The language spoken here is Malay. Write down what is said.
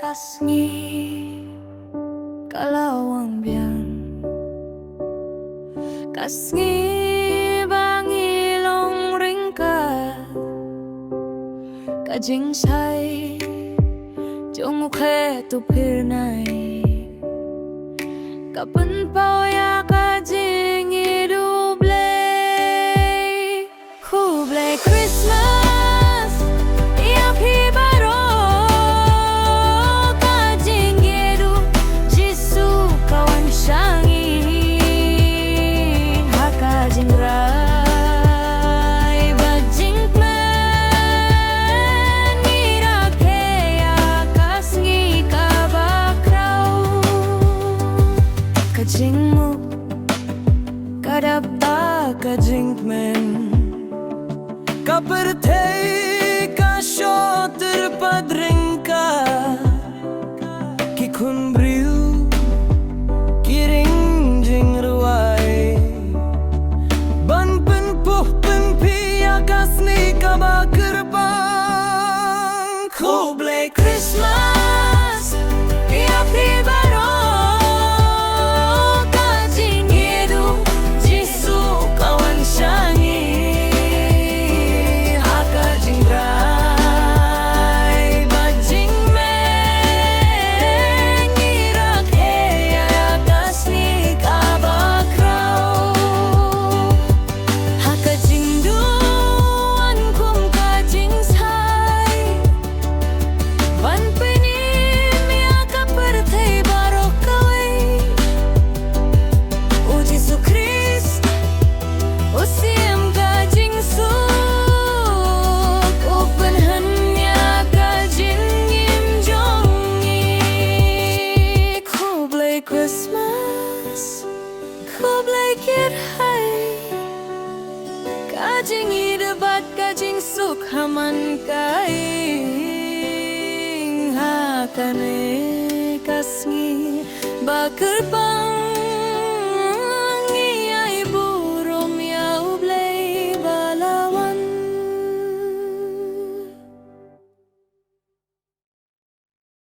kasngi kalawang biang kasngi bangilong ringka kajing sai jong khe tu phir nai kapan pao ya kajing hidup le Christmas ya phi baro kajing hidup Jisu kawan shangi hakajing rai bajing plan nirake ya kasngi kabakrau kajingmu kadapta kajing men Kaperte ka shoter padringka ki khunbriu kiring jing ruai ban pen puh pen pia kasni ka bakerbang khoble Christmas ya phi baro kajing hidup Jisu kawan shangi Christmas khoblai kir hai kajing hidup kajing suk haman kaing hakane kasngi bakerbang